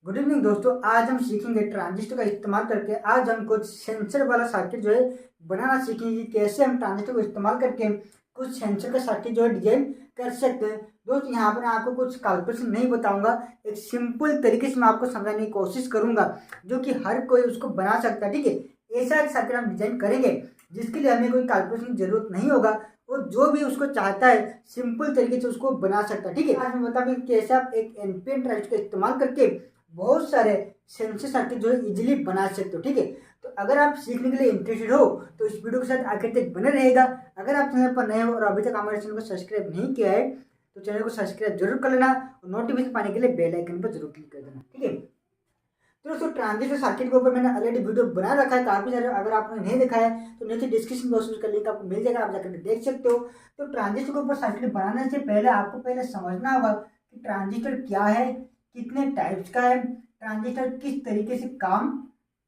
Good evening दोस्तों, आज हम सीखेंगे ट्रांजिस्टर का इस्तेमाल करके। आज हम कुछ सेंसर वाला सर्किट जो है बनाना सीखेंगे कि कैसे हम ट्रांजिस्टर को इस्तेमाल करके कुछ सेंसर का सर्किट जो है डिजाइन कर सकते हैं। दोस्तों यहाँ पर मैं आपको कुछ कैलकुलेशन नहीं बताऊंगा, एक सिंपल तरीके से मैं आपको समझाने की कोशिश करूंगा जो कि हर कोई उसको बना सकता है। ठीक है, ऐसा एक सर्किट हम डिजाइन करेंगे जिसके लिए हमें कोई कैलकुलेशन की जरूरत नहीं होगा और जो भी उसको चाहता है सिंपल तरीके से उसको बना सकता है। ठीक है, आज मैं बताऊंगा कैसे आप एक एनपीएन ट्रांजिस्टर का इस्तेमाल करके बहुत सारे सेंसर सर्किट जो है इजीली बना सकते हो। ठीक है, तो अगर आप सीखने के लिए इंटरेस्टेड हो तो इस वीडियो के साथ आखिर तक बने रहेगा। अगर आप चैनल पर नए हो और अभी तक हमारे चैनल को सब्सक्राइब नहीं किया है तो चैनल को सब्सक्राइब जरूर कर लेना और नोटिफिकेशन पाने के लिए बेल आइकन पर जरूर क्लिक कर देना। ठीक है, तो दोस्तों ट्रांजिस्टर सर्किट के ऊपर मैंने ऑलरेडी वीडियो बना रखा है काफी सारे। अगर आपने नहीं देखा है तो नीचे डिस्क्रिप्शन बॉक्स में लिंक आपको मिल जाएगा, आप जाकर देख सकते हो। तो ट्रांजिस्टर के ऊपर सर्किट बनाने से पहले आपको पहले समझना होगा कि ट्रांजिस्टर क्या है, कितने टाइप्स का है, ट्रांजिस्टर किस तरीके से काम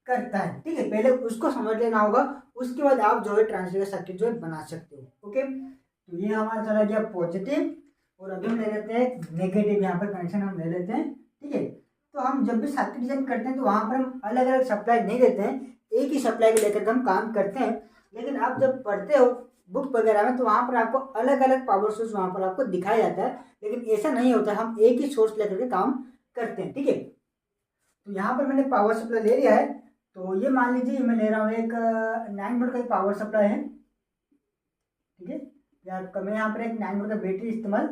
करता है। ठीक है, पहले उसको समझ लेना होगा, उसके बाद आप जो है ट्रांजिस्टर सर्किट जो है बना सकते हो। ओके, तो ये हमारा चला गया पॉजिटिव और अभी हम ले लेते हैं नेगेटिव। यहाँ पर कनेक्शन हम ले लेते हैं। ठीक है, तो हम जब भी सर्किट डिजाइन करते हैं तो वहां पर हम अलग अलग सप्लाई नहीं देते हैं, एक ही सप्लाई को लेकर हम काम करते हैं। लेकिन आप जब पढ़ते हो बुक वगैरह में तो वहां पर आपको अलग अलग पावर सोर्स वहां पर आपको दिखाया जाता है, लेकिन ऐसा नहीं होता, हम एक ही सोर्स लेकर के काम करते हैं। ठीक है, तो यहाँ पर मैंने पावर सप्लाई ले लिया है। तो ये मान लीजिए मैं ले रहा हूँ एक 9 वोल्ट का पावर सप्लाई है। ठीक है, मैं यहाँ पर एक 9 वोल्ट का बैटरी इस्तेमाल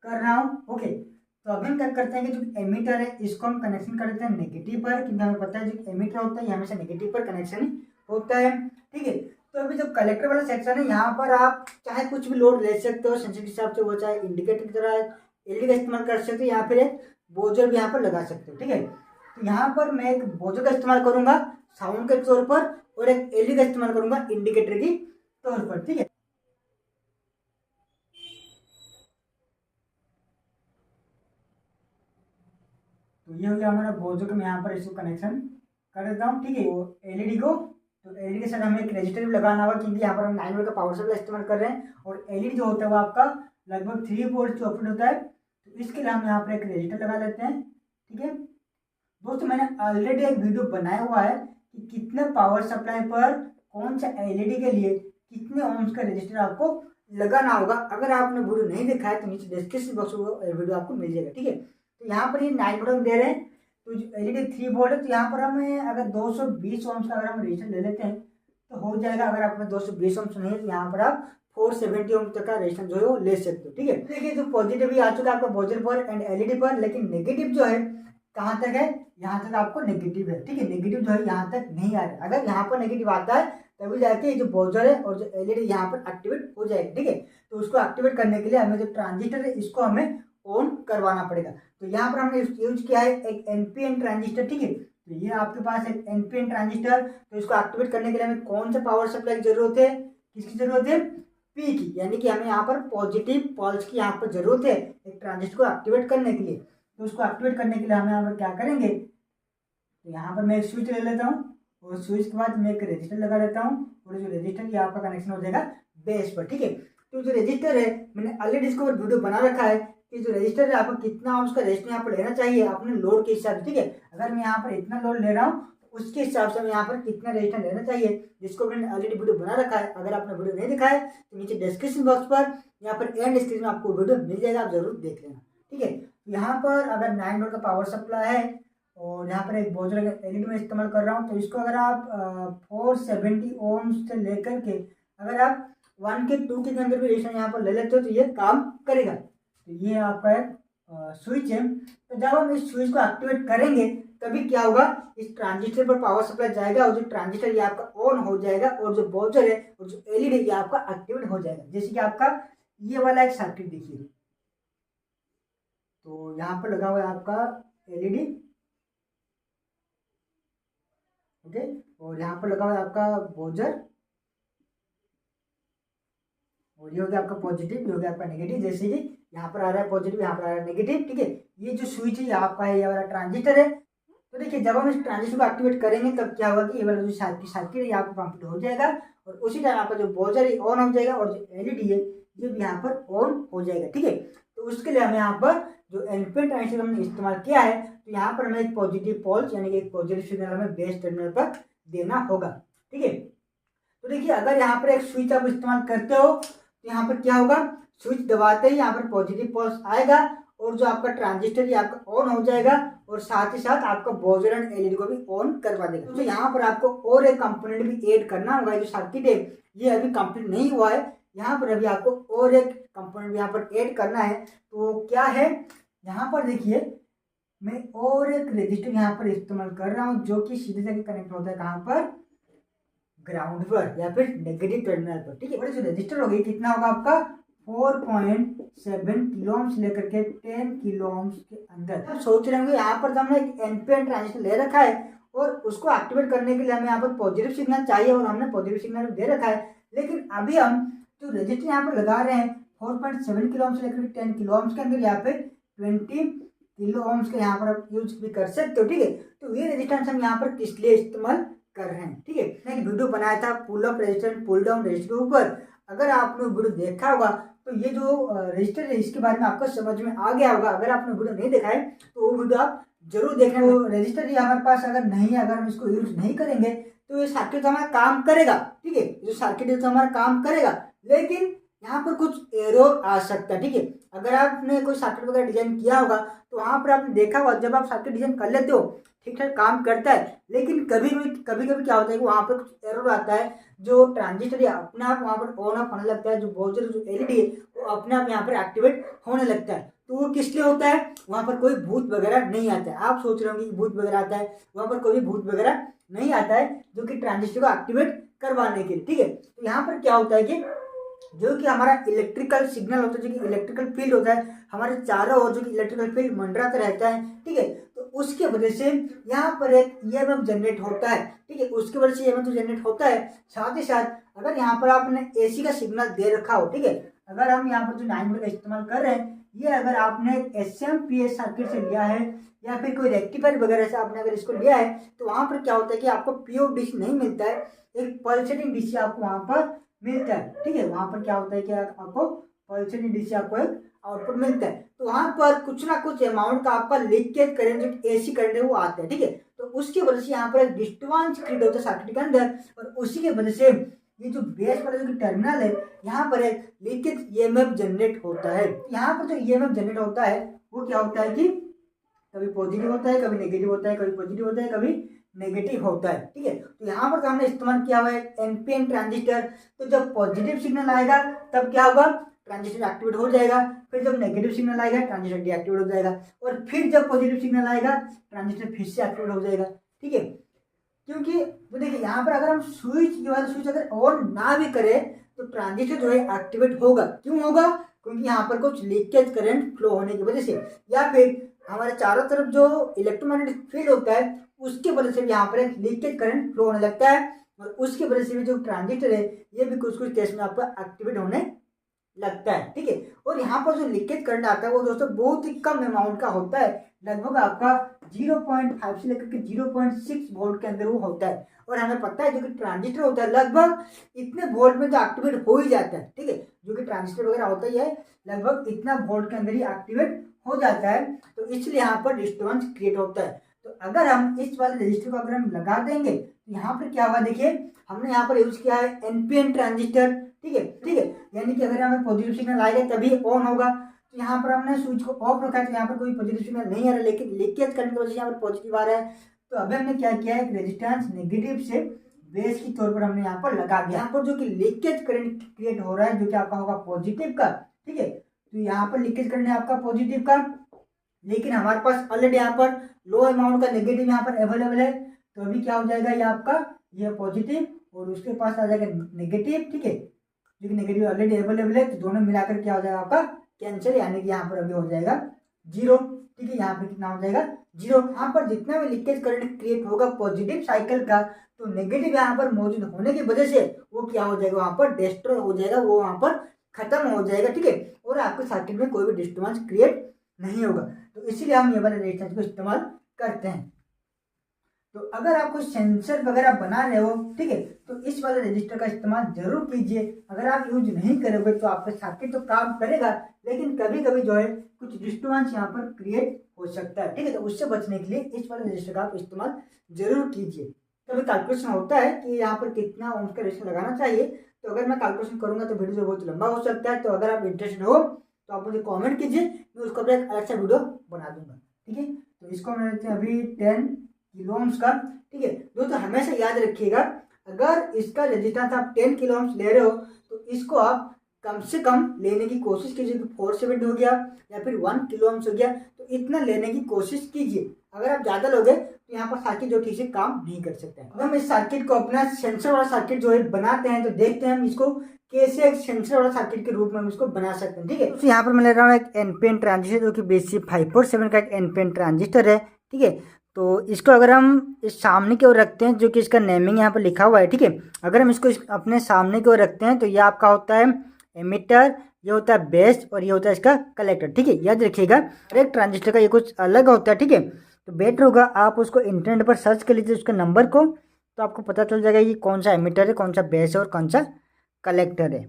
कर रहा हूँ। ओके, तो अभी हम क्या करते हैं कि जो एमीटर है इसको हम कनेक्शन कर देते हैं नेगेटिव पर, क्योंकि हमें पता है जो एमीटर होता है ये हमेशा नेगेटिव पर कनेक्शन होता है। ठीक है, तो अभी जो कलेक्टर वाला सेक्शन है यहाँ पर आप चाहे कुछ भी लोड ले सकते हो सेंसर के हिसाब से, वो चाहे इंडिकेटर की तरह एलईडी का इस्तेमाल कर सकते हो या फिर एक बोजर भी यहाँ पर लगा सकते हो। ठीक है, तो यहाँ पर मैं एक बोजर का इस्तेमाल करूंगा साउंड के तौर पर और एक एलईडी का इस्तेमाल करूंगा इंडिकेटर की तौर पर। ठीक है, तो ये हो गया हमारा बोजो का, मैं यहाँ पर इसको कनेक्शन कर देता हूँ। ठीक है, वो एलईडी को, तो एलईडी के साथ हमें एक रजिस्टर भी लगाना होगा क्योंकि यहाँ पर हम 9 वोल्ट का पावर सप्लाई इस्तेमाल कर रहे हैं और एलईडी जो होता है वो आपका लगभग 3 वोल्ट से ऑपरेट होता है। तो इसके लिए हम यहाँ पर एक रजिस्टर लगा लेते हैं। ठीक है दोस्तों, मैंने ऑलरेडी एक वीडियो बनाया हुआ है कि कितने पावर सप्लाई पर कौन सा एलईडी के लिए कितने ओम्स का रजिस्टर आपको लगाना होगा। अगर आपने वीडियो नहीं देखा है तो नीचे डिस्क्रिप्शन बॉक्स में वीडियो आपको मिल जाएगा। ठीक है, तो यहाँ पर ये 9 वोल्ट दे रहे हैं, तो एलईडी 3 वोल्ट है, तो यहाँ पर हमें अगर 220 ओम्स का अगर हम रजिस्टर ले लेते हैं तो हो जाएगा। अगर आपके 220 ओम्स नहीं है तो यहाँ पर आप 470 ओम तक का रजिस्टर जो है वो ले सकते हो। ठीक है, देखिए जो पॉजिटिव भी आ चुका है आपका बोजर पर एंड एलईडी पर, लेकिन नेगेटिव जो है कहाँ तक है, यहाँ तक आपको नेगेटिव है। ठीक है, नेगेटिव जो है यहाँ तक नहीं आ रहा है। अगर यहाँ पर नेगेटिव आता है तभी जाके जो बोजर है और जो एलईडी यहाँ पर एक्टिवेट हो जाएगा। ठीक है, तो उसको एक्टिवेट करने के लिए हमें जो ट्रांजिस्टर है इसको हमें ऑन करवाना पड़ेगा। तो यहाँ पर हमने यूज किया है एक एनपीएन ट्रांजिस्टर। ठीक है, तो ये आपके पास एक एनपीएन ट्रांजिस्टर, तो इसको एक्टिवेट करने के लिए हमें कौन सा पावर सप्लाई की जरूरत है, किसकी जरूरत है, पी की, यानी कि हमें यहाँ पर पॉजिटिव पल्स की यहाँ पर जरूरत है एक ट्रांजिस्टर को एक्टिवेट करने के लिए। तो उसको एक्टिवेट करने के लिए हम यहाँ पर क्या करेंगे, तो यहाँ पर मैं एक स्विच ले लेता हूँ और स्विच के बाद मैं एक रजिस्टर लगा लेता हूँ और जो रजिस्टर ये आपका कनेक्शन हो जाएगा बेस पर। ठीक है, तो जो रजिस्टर है मैंने ऑलरेडी इसको वीडियो बना रखा है कि जो रजिस्टर है आपको कितना उसका रजिस्टर यहाँ पर लेना चाहिए अपने लोड के हिसाब से। ठीक है, अगर मैं यहाँ पर इतना लोड ले रहा हूँ तो उसके हिसाब से हमें यहाँ पर कितना रजिस्टर लेना चाहिए, जिसको मैंने ऑलरेडी वीडियो बना रखा है। अगर आपने वीडियो नहीं दिखा है तो नीचे डिस्क्रिप्शन बॉक्स पर यहाँ पर एंड स्क्रीन में आपको वीडियो मिल जाएगा, आप जरूर देख लेना। ठीक है, यहाँ पर अगर 9 वोल्ट का पावर सप्लाई है और यहाँ पर एक बोजर एलईडी में इस्तेमाल कर रहा हूँ, तो इसको अगर आप 470 ओम से लेकर के अगर आप 1 के 2 के अंदर भी रजिस्टर यहाँ पर ले लेते हो तो ये काम करेगा। तो ये आपका एक स्विच है। तो जब हम इस स्विच को एक्टिवेट करेंगे तभी क्या होगा, इस ट्रांजिस्टर पर पावर सप्लाई जाएगा और जो ट्रांजिस्टर ये आपका ऑन हो जाएगा और जो बोजर है और जो एलईडी ये आपका एक्टिवेट हो जाएगा। जैसे कि आपका ये वाला एक सर्किट देखिए, तो यहाँ पर लगा हुआ है आपका एलईडी। ओके, और यहाँ पर लगा हुआ है आपका बोजर और ये हो गया आपका पॉजिटिव, ये हो गया आपका नेगेटिव। जैसे कि यहाँ पर आ रहा है पॉजिटिव, यहाँ पर आ रहा है नेगेटिव। ठीक है, ये जो स्विच है ये आपका है, ये वाला ट्रांजिस्टर है। तो देखिए जब हम इस ट्रांजिस्टर को एक्टिवेट करेंगे तब क्या होगा कि ये वाला जो सर्किट है यहाँ पर कंप्लीट हो जाएगा और उसी टाइम आपका जो बोजर है ऑन हो जाएगा और जो एलईडी है ये भी यहाँ पर ऑन हो जाएगा। ठीक है, तो उसके लिए हमें यहाँ पर जो एनपीएन ट्रांजिस्टर हमने इस्तेमाल किया है तो यहाँ पर हमें एक पॉजिटिव पोल्स यानी कि एक पॉजिटिव सिग्नल हमें बेस टर्मिनल पर देना होगा। ठीक है, तो देखिए अगर यहाँ पर एक स्विच आप इस्तेमाल करते हो तो यहाँ पर क्या होगा, स्विच दबाते ही यहाँ पर पॉजिटिव पोल्स आएगा और जो आपका ट्रांजिस्टर ये आपका ऑन हो जाएगा और साथ ही साथ आपका बॉजर एंड एलईडी को भी ऑन करवा देगा। तो यहाँ पर आपको और एक कंपोनेंट भी ऐड करना होगा। जो सर्किट है ये अभी कंप्लीट नहीं हुआ है, यहाँ पर अभी आपको और एक कंपोनेंट यहाँ पर ऐड करना है। तो क्या है, यहाँ पर देखिए मैं और एक रेजिस्टर यहाँ पर इस्तेमाल कर रहा हूँ जो कि सीधे जाके कनेक्ट होता है कहाँ पर, ग्राउंड पर या फिर नेगेटिव टर्मिनल पर। ठीक है, और जो रजिस्टर होगी कितना होगा आपका 4.7 किलो ओम से लेकर के 10 किलो ओम के अंदर। आप सोच रहे होंगे यहाँ पर तो हमने एक एनपीएन ट्रांजिस्टर ले रखा है और उसको एक्टिवेट करने के लिए हमें यहाँ पर पॉजिटिव सिग्नल चाहिए और हमने पॉजिटिव सिग्नल दे रखा है, लेकिन अभी हम जो रजिस्टर यहाँ पर लगा रहे हैं 4.7 किलो ओम से लेकर 10 किलो ओम के अंदर या फिर 20 किलो ओम के यहाँ पर आप यूज भी कर सकते हो। ठीक है, तो ये रेजिस्टेंस हम यहाँ पर किस लिए इस्तेमाल कर रहे हैं। ठीक है, मैं एक वीडियो बनाया था pull up resistance pull down resistor के ऊपर, अगर आपने वीडियो देखा होगा तो ये जो रजिस्टर है इसके बारे में आपको समझ में आ गया होगा। अगर आपने वीडियो नहीं देखा है तो वो वीडियो आप जरूर देखना। वो रजिस्टर ये हमारे पास अगर नहीं है, अगर हम इसको यूज नहीं करेंगे तो ये सर्किट हमारा काम करेगा। ठीक है, जो सर्किट है तो हमारा काम करेगा, लेकिन यहाँ पर कुछ एरर आ सकता है। ठीक है, अगर आपने कोई सर्किट वगैरह डिजाइन किया होगा तो वहाँ पर आपने देखा होगा जब आप सर्किट डिजाइन कर लेते हो ठीक ठाक काम करता है, लेकिन कभी कभी क्या होता है कि वहाँ पर कुछ एरर आता है, जो ट्रांजिस्टर या अपने आप वहाँ पर ऑन ऑफ होने लगता है, जो बॉजर जो एलईडी है वो अपने आप यहाँ पर एक्टिवेट होने लगता है। तो वो किस लिए होता है, वहाँ पर कोई भूत वगैरह नहीं आता है। आप सोच रहे होंगे कि भूत वगैरह आता है, वहाँ पर कोई भूत वगैरह नहीं आता है जो कि ट्रांजिस्टर को एक्टिवेट करवाने के लिए। ठीक है, तो यहाँ पर क्या होता है कि जो कि हमारा इलेक्ट्रिकल सिग्नल होता है, जो कि इलेक्ट्रिकल फील्ड होता है हमारे चारों ओर, जो कि इलेक्ट्रिकल फील्ड मंडराता रहता है। ठीक है, तो उसके वजह से यहाँ पर एक ईएमएफ जनरेट होता है। ठीक है, उसके वजह से ईएमएफ तो जनरेट होता है, साथ ही साथ अगर यहाँ पर आपने एसी का सिग्नल दे रखा हो, ठीक है, अगर हम यहाँ पर जो 9 वोल्ट का इस्तेमाल कर रहे हैं ये अगर आपने एसएमपीएस सर्किट से लिया है या फिर कोई रेक्टिफायर वगैरह से आपने अगर इसको लिया है तो वहाँ पर क्या होता है कि आपको प्योर डीसी नहीं मिलता है, एक पल्सेटिंग डीसी आपको वहाँ पर मिलता है। ठीक है, वहाँ पर क्या होता है कि आपको पल्सेटिंग डीसी आपको एक आउटपुट मिलता है, तो वहाँ पर कुछ ना कुछ अमाउंट का आपका लीकेज करंट जो एसी करंट है वो आता है। ठीक है, तो उसकी वजह से यहाँ पर एक डिस्टर्बेंस क्रिएट होता है सर्किट के अंदर और उसी की वजह से ये जो बेस वाला जो टर्मिनल है यहाँ पर एक लीकेज ईएमएफ जनरेट होता है। यहाँ पर जो ईएमएफ जनरेट होता है वो क्या होता है कि कभी पॉजिटिव होता है, कभी नेगेटिव होता है, कभी पॉजिटिव होता है, कभी नेगेटिव होता है। ठीक है, तो यहाँ पर हमने इस्तेमाल किया हुआ है एनपीएन ट्रांजिस्टर। तो जब पॉजिटिव सिग्नल आएगा तब क्या होगा, ट्रांजिस्टर एक्टिवेट हो जाएगा, फिर जब नेगेटिव सिग्नल आएगा ट्रांजिस्टर डीएक्टिवेट हो जाएगा और फिर जब पॉजिटिव सिग्नल आएगा ट्रांजिस्टर फिर से एक्टिवेट हो जाएगा। ठीक है, क्योंकि तो देखिए यहाँ पर अगर हम स्विच अगर ऑन ना भी करें तो ट्रांजिस्टर जो है एक्टिवेट होगा। क्यों होगा, क्योंकि यहाँ पर कुछ लीकेज करंट फ्लो होने की वजह से या फिर हमारे चारों तरफ जो इलेक्ट्रोमैग्नेटिक फील्ड होता है उसके वजह से भी यहाँ पर एक लीकेज करंट फ्लो होने लगता है और उसकी वजह से भी जो ट्रांजिस्टर है ये भी कुछ केस में आपका एक्टिवेट होने लगता है। ठीक है, और यहाँ पर जो लीकेज करंट आता है वो दोस्तों बहुत ही कम अमाउंट का होता है, लगभग आपका 0.5 से लेकर के 0.6 वोल्ट के अंदर वो होता है। और हमें पता है जो कि ट्रांजिस्टर होता है लगभग इतने वोल्ट में तो एक्टिवेट हो ही जाता है। ठीक है, जो कि ट्रांजिस्टर वगैरह होता ही है लगभग इतना वोल्ट के अंदर ही एक्टिवेट हो जाता है, तो इसलिए यहाँ पर डिस्टर्बेंस क्रिएट होता है। तो अगर हम इस वाले रजिस्टर को अगर हम लगा देंगे तो यहाँ पर क्या होगा, देखिए हमने यहाँ पर यूज किया है एनपीएन ट्रांजिस्टर। ठीक है, यानी कि अगर हमें पॉजिटिव सिग्नल आएगा तभी ऑन होगा। तो यहाँ पर हमने स्विच को ऑफ रखा है तो यहाँ पर कोई पॉजिटिव सिग्नल नहीं आ रहा, लेकिन लीकेज करने की वजह से यहाँ पर पॉजिटिव आ रहा है। तो अभी हमने क्या किया है, एक रेजिस्टेंस नेगेटिव से बेस की तौर पर हमने यहाँ पर लगा दिया। यहाँ पर जो कि लीकेज करंट क्रिएट हो रहा है जो कि आपका होगा पॉजिटिव का। ठीक है, तो यहाँ पर लीकेज करंट है आपका पॉजिटिव का, लेकिन हमारे पास ऑलरेडी यहाँ पर लो अमाउंट का नेगेटिव यहाँ पर अवेलेबल है। तो अभी क्या हो जाएगा, ये आपका ये पॉजिटिव और उसके पास आ जाएगा नेगेटिव। ठीक है, जो कि नेगेटिव ऑलरेडी अवेलेबल है तो दोनों मिलाकर क्या हो जाएगा आपका कैंसिल, यानी कि यहाँ पर अभी हो जाएगा 0। ठीक है, यहाँ पर कितना हो जाएगा 0। यहाँ पर जितना भी लीकेज करंट क्रिएट होगा पॉजिटिव साइकिल का तो नेगेटिव यहाँ पर मौजूद होने की वजह से वो क्या हो जाएगा, वहाँ पर डिस्ट्रॉय हो जाएगा, वो वहाँ पर खत्म हो जाएगा। ठीक है, और आपके सर्किट में कोई भी डिस्टर्बेंस क्रिएट नहीं होगा। तो इसीलिए हम ये वाले रेजिस्टेंस को इस्तेमाल करते हैं। तो अगर आप कोई सेंसर वगैरह बना रहे हो, ठीक है, तो इस वाले रजिस्टर का इस्तेमाल जरूर कीजिए। अगर आप यूज नहीं करोगे तो आपका सर्किट तो काम करेगा, लेकिन कभी कभी जो है कुछ डिस्टर्बेंस यहाँ पर क्रिएट हो सकता है, ठीक है। तो उससे बचने के लिए इस वाले रजिस्टर का आप इस्तेमाल जरूर कीजिए। तो अभी कैलकुलेशन होता है कि यहाँ पर कितना ओम्स का रजिस्टर लगाना चाहिए। तो अगर मैं कैलकुलेशन करूंगा तो वीडियो जो बहुत लंबा हो सकता है। तो अगर आप इंटरेस्टेड हो तो आप मुझे कमेंट कीजिए, मैं उसको अपना एक अलग सा वीडियो बना दूंगा, ठीक है। तो इसको हम लेते हैं अभी 10 किलो ओम्स का, ठीक है। दोस्तों हमेशा याद रखिएगा, अगर इसका रेजिस्टेंस आप 10 किलो ओम्स ले रहे हो तो इसको आप कम से कम लेने की कोशिश कीजिए कि 470 हो गया या फिर 1 किलो ओम्स हो गया, तो इतना लेने की कोशिश कीजिए। अगर आप ज़्यादा लोगे तो यहाँ पर सर्किट जो ठीक से काम नहीं कर सकते हैं। अब हम इस सर्किट को अपना सेंसर वाला सर्किट जो है बनाते हैं, तो देखते हैं हम इसको कैसे एक सेंसर वाला सर्किट के रूप में हम इसको बना सकते हैं, ठीक है। तो यहाँ पर मैं ले रहा हूँ एक एनपीएन ट्रांजिस्टर जो कि BC547 का एक एनपीएन ट्रांजिस्टर है, ठीक है। तो इसको अगर हम इस सामने की ओर रखते हैं, जो कि इसका नेमिंग यहाँ पर लिखा हुआ है, ठीक है। अगर हम इसको अपने सामने की ओर रखते हैं तो ये आपका होता है एमिटर, ये होता है बेस और ये होता है इसका कलेक्टर, ठीक है। याद रखिएगा हर एक ट्रांजिस्टर का ये कुछ अलग होता है, ठीक है। तो बेटर होगा आप उसको इंटरनेट पर सर्च कर लीजिए उसके नंबर को, तो आपको पता चल जाएगा कि कौन सा एमिटर है, कौन सा बेस है और कौन सा कलेक्टर है।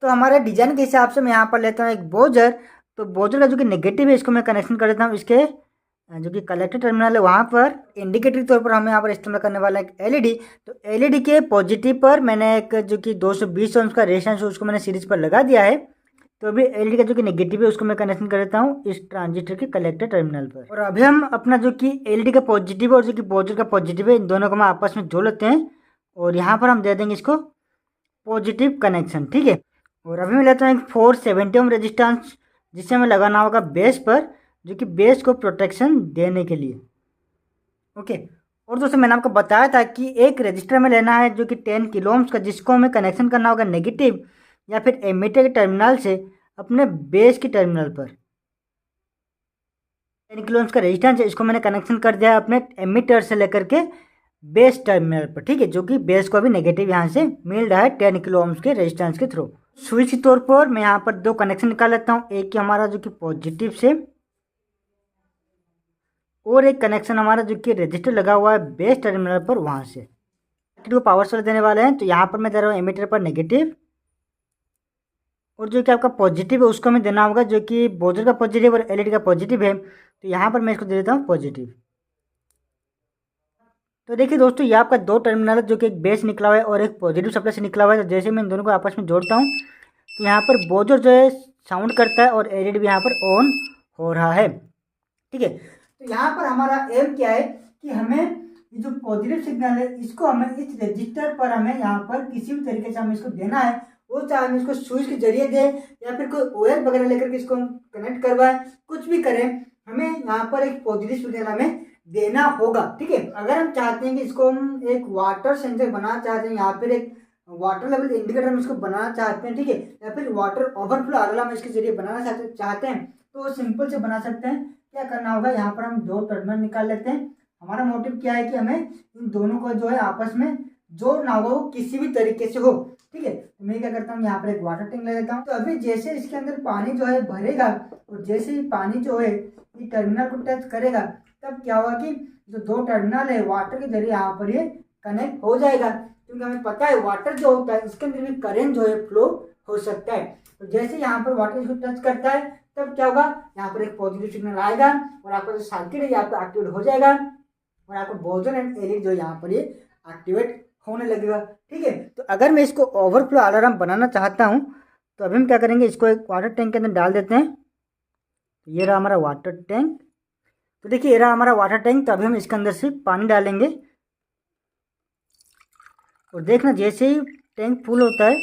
तो हमारे डिजाइन के हिसाब से मैं यहाँ पर लेता हूँ एक बोजर। तो बोजर का जो कि नेगेटिव है इसको मैं कनेक्शन कर देता हूँ इसके जो कि कलेक्टर टर्मिनल है वहाँ पर। इंडिकेटर के तौर पर हमें यहाँ पर इस्तेमाल करने वाला एक एलईडी। तो एलईडी के पॉजिटिव पर मैंने एक जो कि 220 ओम्स का रेजिस्टेंस उसको मैंने सीरीज पर लगा दिया है। तो अभी एलईडी का जो कि नेगेटिव है उसको मैं कनेक्शन कर देता हूँ इस ट्रांजिस्टर के कलेक्टर टर्मिनल पर। और अभी हम अपना जो कि एलईडी का पॉजिटिव है और जो कि बोजर का पॉजिटिव है, इन दोनों को हम आपस में जोड़ लेते हैं और यहाँ पर हम दे देंगे इसको पॉजिटिव कनेक्शन, ठीक है। और अभी मैं लेता हूँ एक 470 ओम रेजिस्टेंस जिसे हमें लगाना होगा बेस पर, जो कि बेस को प्रोटेक्शन देने के लिए, ओके। और दोस्तों मैंने आपको बताया था कि एक रजिस्टर में लेना है जो कि 10 किलो ओम्स का, जिसको हमें कनेक्शन करना होगा नेगेटिव या फिर एमीटर के टर्मिनल से अपने बेस के टर्मिनल पर। 10 किलो ओम्स का रेजिस्टेंस है, इसको मैंने कनेक्शन कर दिया है अपने एमीटर से लेकर के बेस टर्मिनल पर, ठीक है। जो कि बेस को अभी नेगेटिव यहाँ से मिल रहा है 10 किलो ओम्स के रेजिस्टेंस के थ्रू। स्विच के तौर पर मैं यहाँ पर दो कनेक्शन निकाल लेता हूँ, एक हमारा जो कि पॉजिटिव से और एक कनेक्शन हमारा जो कि रजिस्टर लगा हुआ है बेस टर्मिनल पर, वहाँ से सर्किट को पावर सोर्स देने वाले हैं। तो यहाँ पर मैं दे रहा हूँ एमीटर पर नेगेटिव और जो कि आपका पॉजिटिव है उसको हमें देना होगा, जो कि बोजर का पॉजिटिव और एलईडी का पॉजिटिव है। तो यहाँ पर मैं इसको दे देता हूँ पॉजिटिव। तो देखिए दोस्तों ये आपका दो टर्मिनल है, जो कि एक बेस निकला हुआ है और एक पॉजिटिव सप्लाई से निकला हुआ है। तो जैसे मैं इन दोनों को आपस में जोड़ता हूँ तो यहाँ पर बोजर जो है साउंड करता है और एलईडी भी यहाँ पर ऑन हो रहा है, ठीक है। तो यहाँ पर हमारा एम क्या है कि हमें ये जो पॉजिटिव सिग्नल है इसको हमें इस रजिस्टर पर हमें यहाँ पर किसी भी तरीके से हमें इसको देना है। वो चाहे हम इसको स्विच के जरिए दें या फिर कोई ओएस वगैरह लेकर के इसको हम कनेक्ट करवाएं, कुछ भी करें, हमें यहाँ पर एक पॉजिटिव सिग्नल हमें देना होगा, ठीक है। अगर हम चाहते हैं कि इसको हम एक वाटर सेंसर बनाना चाहते हैं या फिर एक वाटर लेवल इंडिकेटर हम इसको बनाना चाहते हैं, ठीक है, या फिर वाटर ओवरफ्लो अलार्म इसके जरिए बनाना चाहते हैं, तो सिंपल से बना सकते हैं। क्या करना होगा, यहाँ पर हम दो टर्मिनल निकाल लेते हैं। हमारा मोटिव क्या है कि हमें इन दोनों को जो है आपस में जोड़ना होगा, वो किसी भी तरीके से हो, ठीक है। तो मैं क्या करता हूँ यहाँ पर एक वाटर टैंक ले लेता हूँ। तो अभी जैसे इसके अंदर पानी जो है भरेगा और जैसे ही पानी जो है ये टर्मिनल को टच करेगा, तब क्या होगा कि जो दो टर्मिनल है वाटर के जरिए यहाँ पर ये कनेक्ट हो जाएगा, क्योंकि हमें पता है वाटर जो होता है इसके अंदर भी करंट जो है फ्लो हो सकता है। तो जैसे यहाँ पर वाटर इसको टच करता है तब क्या होगा, यहाँ पर एक पॉजिटिव सिग्नल आएगा और आपका जो सर्किट है यहाँ पर एक्टिवेट हो जाएगा और आपको बोजर एंड एलईडी जो यहाँ पर ये एक्टिवेट होने लगेगा, ठीक है। तो अगर मैं इसको ओवरफ्लो अलार्म बनाना चाहता हूँ तो अभी हम क्या करेंगे, इसको एक वाटर टैंक के अंदर डाल देते हैं। ये रहा हमारा वाटर टैंक। तो देखिए ये रहा हमारा वाटर टैंक। तो अभी हम इसके अंदर से पानी डालेंगे और देखना जैसे ही टैंक फुल होता है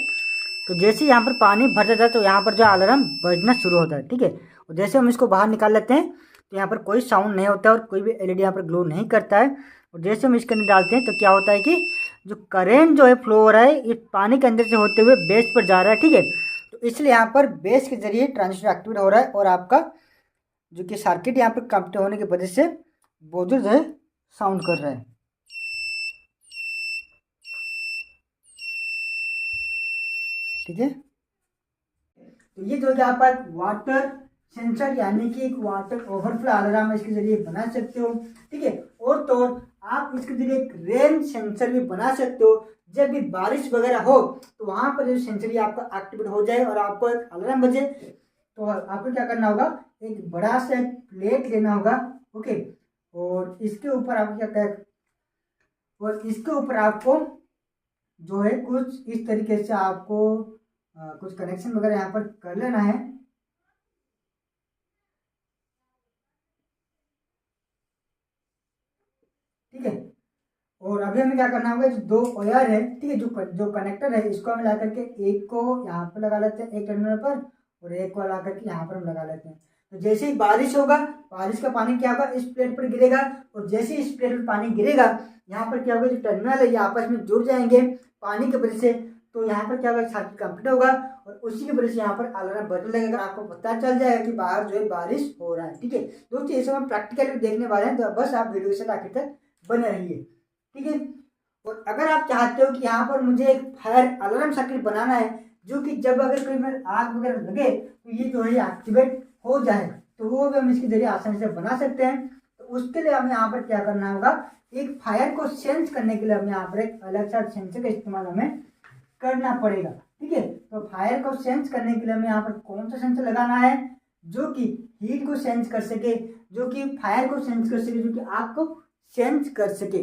तो जैसे ही यहाँ पर पानी भर जाता है तो यहाँ पर जो अलार्म बजना शुरू होता है, ठीक है। और जैसे हम इसको बाहर निकाल लेते हैं तो यहाँ पर कोई साउंड नहीं होता है और कोई भी एलईडी यहाँ पर ग्लो नहीं करता है। और जैसे हम इसके अंदर डालते हैं तो क्या होता है कि जो करेंट जो है फ्लो हो रहा है ये पानी के अंदर से होते हुए बेस पर जा रहा है, ठीक है। तो इसलिए यहाँ पर बेस के जरिए ट्रांजिस्टर एक्टिवेट हो रहा है और आपका जो कि सर्किट यहाँ पर कंप्लीट होने की वजह से बोजर जो है साउंड कर रहा है, ठीक है। तो ये जो है आप वाटर सेंसर यानी कि एक वाटर ओवरफ्लो अलार्म इसके जरिए बना सकते हो, ठीक है। और तो आप इसके जरिए एक रेन सेंसर भी बना सकते हो। जब भी बारिश वगैरह हो तो वहाँ पर जो सेंसर ये आपका एक्टिवेट हो जाए और आपको एक अलार्म बजे, तो आपको क्या करना होगा, एक बड़ा सा प्लेट लेना होगा ओके। और इसके ऊपर आप क्या कर, और इसके ऊपर आपको जो है कुछ इस तरीके से आपको कुछ कनेक्शन वगैरह यहाँ पर कर लेना है। ठीक है। और अभी हमें क्या करना होगा, जो दो वायर है, ठीक है, जो कनेक्टर है, इसको हम ला करके एक को यहाँ पर लगा लेते हैं एक टर्मिनल पर, और एक को ला करके यहाँ पर हम लगा लेते हैं। तो जैसे ही बारिश होगा, बारिश का पानी क्या होगा, इस प्लेट पर गिरेगा, और जैसे ही इस प्लेट पर पानी गिरेगा, यहाँ पर क्या होगा, जो टर्मिनल है ये आपस में जुड़ जाएंगे पानी की वजह से। तो यहाँ पर क्या होगा, सर्किट कंप्लीट होगा, और उसी की वजह से यहाँ पर अलार्म बजने लगेगा, आपको पता चल जाएगा कि बाहर जो है बारिश हो रहा है। ठीक है दोस्तों, ये सब हम प्रैक्टिकली देखने वाले हैं, तो बस आप वीडियो से आखिर तक बने रहिए। ठीक है। और अगर आप चाहते हो कि यहाँ पर मुझे एक फायर अलार्म सर्किट बनाना है, जो कि जब अगर कोई मेरे आग वगैरह लगे तो ये जो है एक्टिवेट हो जाए, तो वो भी हम इसके जरिए आसानी से बना सकते हैं। तो उसके लिए हमें यहाँ पर क्या करना होगा, एक फायर को सेंस करने के लिए हमें यहाँ पर एक अलग सा सेंसर का इस्तेमाल हमें करना पड़ेगा। ठीक है। तो फायर को सेंस करने के लिए हमें यहाँ पर कौन सा सेंसर लगाना है, जो कि हीट को सेंस कर सके, जो कि फायर को सेंस कर सके, जो कि आग को सेंस कर सके।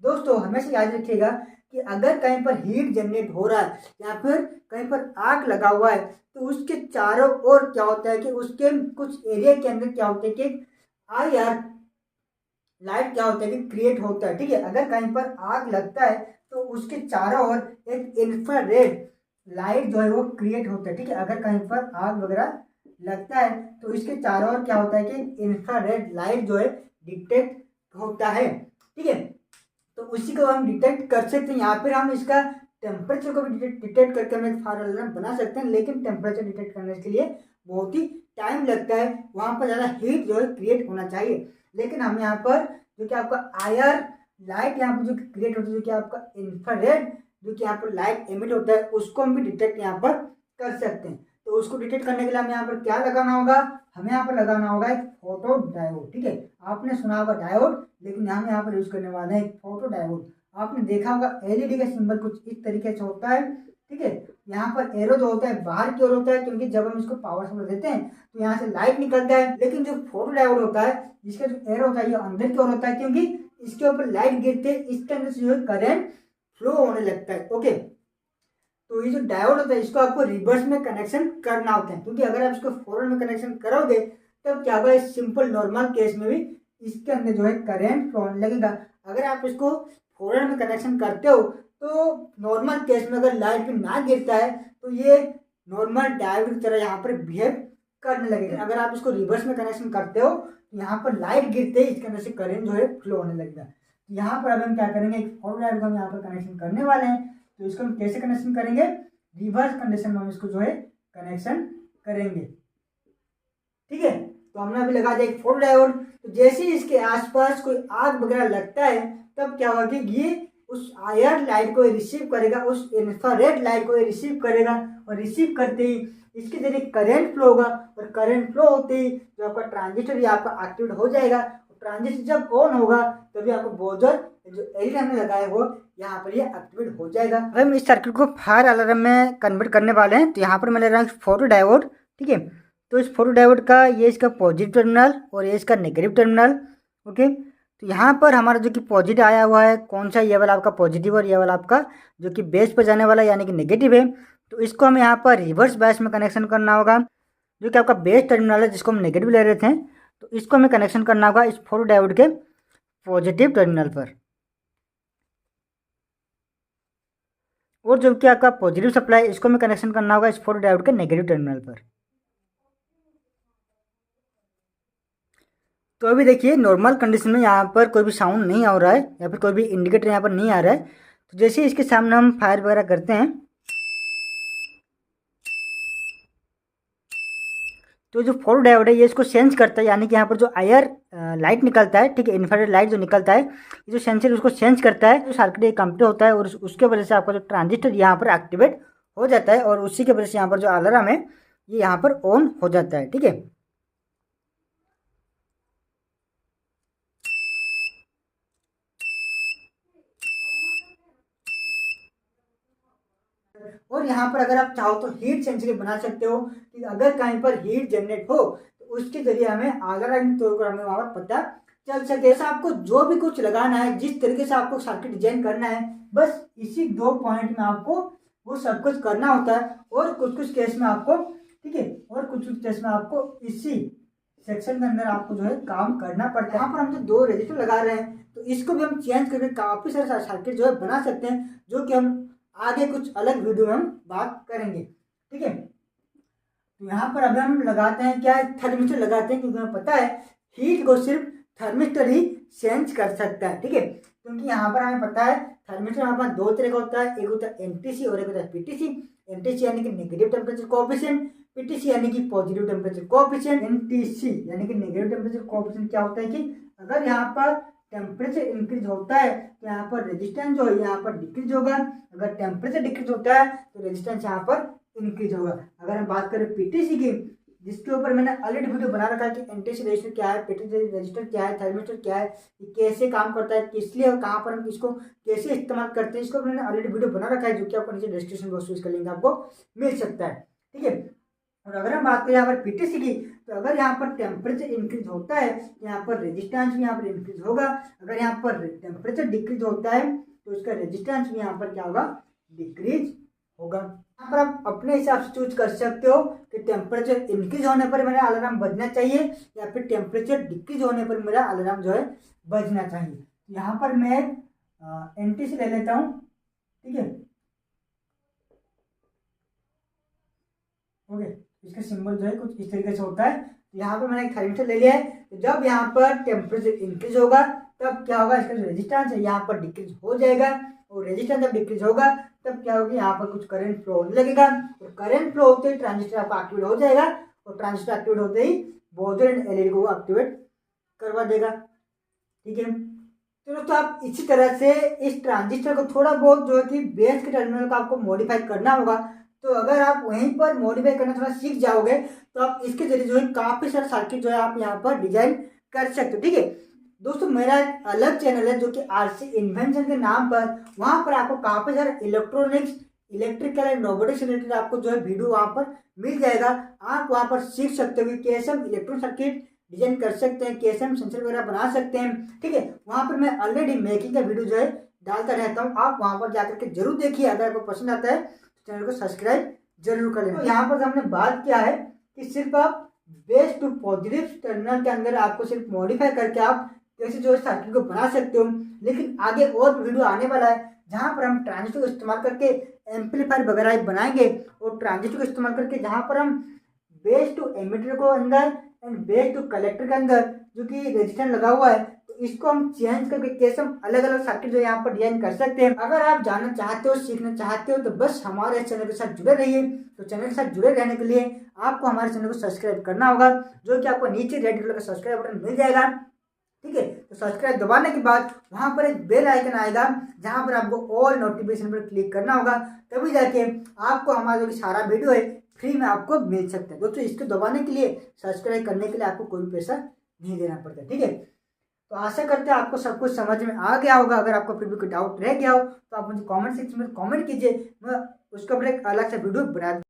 दोस्तों हमेशा याद रखिएगा कि अगर कहीं पर हीट जनरेट हो रहा है या फिर कहीं पर आग लगा हुआ है, तो उसके चारों ओर क्या होता है कि उसके कुछ एरिया के अंदर क्या होता है कि आईआर लाइट क्या होता है कि क्रिएट होता है। ठीक है। अगर कहीं पर आग लगता है तो उसके चारों ओर एक इंफ्रारेड लाइट जो है वो क्रिएट होता है। ठीक है। अगर कहीं पर आग वगैरह लगता है तो इसके चारों ओर क्या होता है कि इंफ्रारेड लाइट जो है डिटेक्ट होता है। ठीक है। तो उसी को हम डिटेक्ट कर सकते हैं। यहाँ पर हम इसका टेम्परेचर को भी डिटेक्ट करके हम एक फायर अलार्म बना सकते हैं, लेकिन टेम्परेचर डिटेक्ट करने के लिए बहुत ही टाइम लगता है, वहाँ पर ज़्यादा हीट जो है क्रिएट होना चाहिए। लेकिन हम यहाँ पर जो कि आपका आईआर लाइट यहाँ पर जो क्रिएट होता है, जो कि आपका इंफ्रारेड जो कि यहाँ पर लाइट एमिट होता है, उसको हम भी डिटेक्ट यहाँ पर कर सकते हैं। तो उसको डिटेक्ट करने के लिए हमें यहाँ पर क्या लगाना होगा, हमें यहाँ पर लगाना होगा एक फोटो डायोड। ठीक है। आपने सुना होगा डायोड, लेकिन हम यहाँ पर यूज करने वाले हैं एक फोटो डायोड। आपने देखा होगा एलईडी का सिंबल कुछ इस तरीके से होता है। ठीक है। यहाँ पर एरो जो होता है बाहर की ओर होता है, क्योंकि जब हम इसको पावर सप्लाई देते हैं तो यहाँ से लाइट निकलता है। लेकिन जो फोटो डायोड होता है, जिसका जो एरो होता है, ये अंदर की ओर होता है, क्योंकि इसके ऊपर लाइट गिरते इसके अंदर से जो है करंट फ्लो होने लगता है। ओके। तो ये जो डायोड होता है इसको आपको रिवर्स में कनेक्शन करना होता है, क्योंकि अगर आप इसको फॉरवर्ड में कनेक्शन करोगे तब क्या होगा, सिंपल नॉर्मल केस में भी इसके अंदर जो है करंट फ्लो होने लगेगा। अगर आप इसको फॉरवर्ड में कनेक्शन करते हो तो नॉर्मल केस में अगर लाइट भी ना गिरता है तो ये नॉर्मल डायोड की तरह यहाँ पर बिहेव करने लगेगा। अगर आप इसको रिवर्स में कनेक्शन करते हो तो यहाँ पर लाइट गिरते ही इसके अंदर से करंट जो है फ्लो होने लगेगा। यहाँ पर अब हम क्या करेंगे, एक फॉरवर्ड डायोड को हम यहाँ पर कनेक्शन करने वाले हैं। तो इसको हम कैसे कनेक्शन करेंगे, रिवर्स कंडीशन में हम इसको जो है कनेक्शन करेंगे। ठीक है। तो हमने अभी लगा दिया एक फोटो डायोड। तो जैसे ही इसके आसपास कोई आग वगैरह लगता है तब क्या होगा कि ये उस आईआर लाइट को रिसीव करेगा, उस इंफ्रारेड लाइट को रिसीव करेगा, और रिसीव करते ही इसके जरिए करंट फ्लो होगा, और करंट फ्लो होते ही जो आपका ट्रांजिस्टर ये आपका एक्टिवेट हो जाएगा। ट्रांजिस्टर जब ऑन होगा तभी आपको बोजर जो एलईडी हमने लगाया हो यहाँ पर ये एक्टिवेट हो जाएगा। अब हम इस सर्किट को फायर अलार्म में कन्वर्ट करने वाले हैं। तो यहाँ पर मैं ले रहा हूँ फोटो डायोड। ठीक है। तो इस फोटो डायोड का ये इसका पॉजिटिव टर्मिनल और ये इसका नेगेटिव टर्मिनल। ओके। तो यहाँ पर हमारा जो कि पॉजिटिव आया हुआ है कौन सा, ये वाला आपका पॉजिटिव, और ये वाला आपका जो कि बेस पर जाने वाला यानी कि नेगेटिव है। तो इसको हमें यहाँ पर रिवर्स बैच में कनेक्शन करना होगा। जो कि आपका बेस टर्मिनल है जिसको हम नेगेटिव ले रहे थे, तो इसको हमें कनेक्शन करना होगा इस फोटो डायोड के पॉजिटिव टर्मिनल पर। और जो कि आपका पॉजिटिव सप्लाई, इसको हमें कनेक्शन करना होगा इस फोटो डायोड के नेगेटिव टर्मिनल पर। तो अभी देखिए नॉर्मल कंडीशन में यहाँ पर कोई भी साउंड नहीं आ रहा है, या फिर कोई भी इंडिकेटर यहाँ पर नहीं आ रहा है। तो जैसे इसके सामने हम फायर वगैरह करते हैं तो जो फोटो डायोड है ये इसको सेंस करता है, यानी कि यहाँ पर जो आईआर लाइट निकलता है, ठीक है, इंफ्रारेड लाइट जो निकलता है, ये जो सेंसर उसको सेंस करता है, जो सर्किट कंप्लीट होता है, और उसके वजह से आपका जो ट्रांजिस्टर यहाँ पर एक्टिवेट हो जाता है, और उसी की वजह से यहाँ पर जो अलार्म है ये यहाँ पर ऑन हो जाता है। ठीक है। और यहाँ पर अगर आप चाहो तो हीट सेंसिटिव बना सकते हो कि अगर कहीं पर हीट जनरेट हो तो उसके जरिए हमें अलार्म के तौर पर हमें वहाँ पर पता चल सके। ऐसा आपको जो भी कुछ लगाना है, जिस तरीके से आपको सर्किट डिजाइन करना है, बस इसी 2 पॉइंट में आपको वो सब कुछ करना होता है। और कुछ कुछ केस में आपको, ठीक है, और कुछ कुछ केस में आपको इसी सेक्शन के अंदर आपको जो है काम करना पड़ता है। यहाँ पर हम जो 2 रजिस्टर लगा रहे हैं, तो इसको भी हम चेंज करके काफी सारे सर्किट जो है बना सकते हैं, जो कि हम आगे कुछ अलग वीडियो में हम बात करेंगे, ठीक है। तो यहाँ पर अभी हम लगाते हैं क्या, थर्मिस्टर लगाते हैं, क्योंकि हमें पता है हीट को सिर्फ थर्मिस्टर ही चेंज कर सकता है, ठीक है। क्योंकि यहाँ पर हमें पता है थर्मिस्टर हमारे पास 2 तरह का होता है, एक होता है एनटीसी और एक होता है पीटीसी। एनटीसी यानी कि नेगेटिव टेम्परेचर कोएफिशिएंट, पीटीसी यानी कि पॉजिटिव टेम्परेचर कोएफिशिएंट। एनटीसी यानी कि नेगेटिव टेम्परेचर कोएफिशिएंट क्या होता है कि अगर यहाँ पर टेम्परेचर इंक्रीज होता है तो यहाँ पर रेजिस्टेंस जो है यहाँ पर डिक्रीज होगा। अगर टेम्परेचर डिक्रीज होता है तो रेजिस्टेंस यहाँ पर इंक्रीज होगा। अगर हम बात करें पीटीसी की, जिसके ऊपर मैंने ऑलरेडी वीडियो बना रखा है कि एनटीसी रजिस्टर क्या है, पीटीसी रजिस्टर क्या है, थर्मिस्टर क्या है, ये कैसे काम करता है, किस लिए और कहाँ पर हम इसको कैसे इस्तेमाल करते हैं, इसको मैंने ऑलरेडी वीडियो बना रखा है, जो कि आपको नीचे डिस्क्रिप्शन बॉक्स में इसका लिंक आपको मिल सकता है, ठीक है। और अगर हम बात करें यहाँ पर पीटीसी की, तो अगर यहाँ पर टेम्परेचर इंक्रीज होता है तो यहाँ पर रेजिस्टेंस भी यहाँ पर इंक्रीज होगा। अगर यहाँ पर टेम्परेचर डिक्रीज होता है तो इसका रेजिस्टेंस भी यहाँ पर क्या होगा, डिक्रीज होगा। यहाँ पर आप अपने हिसाब से चूज कर सकते हो कि टेम्परेचर इंक्रीज होने पर मेरा अलार्म बजना चाहिए या फिर टेम्परेचर डिक्रीज होने पर मेरा अलार्म जो है बजना चाहिए। यहाँ पर मैं एनटीसी ले लेता हूँ, ठीक है, ओके। इसका सिंबल जो है कुछ इस तरीके से होता है। यहाँ पर मैंने एक थर्मिस्टर ले लिया है, तो जब यहाँ पर टेम्परेचर इंक्रीज होगा तब क्या होगा, इसका जो रेजिस्टेंस है यहाँ पर डिक्रीज हो जाएगा। और रेजिस्टेंस जब डिक्रीज होगा तब क्या होगी, यहाँ पर कुछ करंट फ्लो होने लगेगा। और करंट फ्लो होते ही ट्रांजिस्टर आपका एक्टिवेट हो जाएगा, और ट्रांजिस्टर एक्टिवेट होते ही बोर्डर एंड एलईडी को एक्टिवेट करवा देगा, ठीक है। तो दोस्तों आप इसी तरह से इस ट्रांजिस्टर को थोड़ा बहुत जो है कि बेस के टर्मिनल को आपको मॉडिफाई करना होगा। तो अगर आप वहीं पर मॉडिफाई करना थोड़ा सीख जाओगे तो आप इसके जरिए जो है काफी सारे सर्किट जो है आप यहाँ पर डिजाइन कर सकते हो, ठीक है। दोस्तों मेरा एक अलग चैनल है जो कि आरसी इन्वेंशन के नाम पर, वहां पर आपको काफी सारे electronics, electrical and robotics related आपको जो है वीडियो वहां पर मिल जाएगा। आप वहां पर सीख सकते हो कि कैसे हम इलेक्ट्रॉनिक सर्किट डिजाइन कर सकते हैं, कैसे हम सेंसर वगैरह बना सकते हैं, ठीक है। वहां पर मैं ऑलरेडी मेकिंग का वीडियो जो है डालता रहता हूँ, आप वहां पर जाकर के जरूर देखिए। अगर आपको पसंद आता है तो चैनल को सब्सक्राइब जरूर कर लेना। तो यहाँ पर हमने बात किया है कि सिर्फ आप बेस टू पॉजिटिव टर्मिनल के अंदर आपको सिर्फ मॉडिफाई करके आप कैसे जो है सर्किट को बना सकते हो। लेकिन आगे और वीडियो आने वाला है जहाँ पर हम ट्रांजिस्टर को इस्तेमाल करके एम्पलीफायर वगैरह बनाएंगे, और ट्रांजिस्टर को इस्तेमाल करके जहाँ पर हम बेस टू एमिटर को अंदर एंड बेस टू कलेक्टर के अंदर जो कि रेजिस्टेंस लगा हुआ है, तो इसको हम चेंज करके कैसे हम अलग अलग सर्किट जो यहाँ पर डिजाइन कर सकते हैं। अगर आप जानना चाहते हो, सीखना चाहते हो, तो बस हमारे चैनल के साथ जुड़े रहिए। तो चैनल के साथ जुड़े रहने के लिए आपको हमारे चैनल को सब्सक्राइब करना होगा, जो कि आपको नीचे रेड कलर का सब्सक्राइब बटन मिल जाएगा, ठीक है। तो सब्सक्राइब दबाने के बाद वहां पर एक बेल आइकन आएगा, जहां पर आपको ऑल नोटिफिकेशन पर क्लिक करना होगा, तभी जाके आपको हमारा जो सारा वीडियो है फ्री में आपको मिल सकता है। दोस्तों इसको दबाने के लिए, सब्सक्राइब करने के लिए आपको कोई पैसा नहीं देना पड़ता, ठीक है। तो आशा करते हैं आपको सब कुछ समझ में आ गया होगा। अगर आपको फिर भी कोई डाउट रह गया हो तो आप मुझे कमेंट सेक्शन में कमेंट कीजिए, मैं उसका एक अलग से वीडियो बना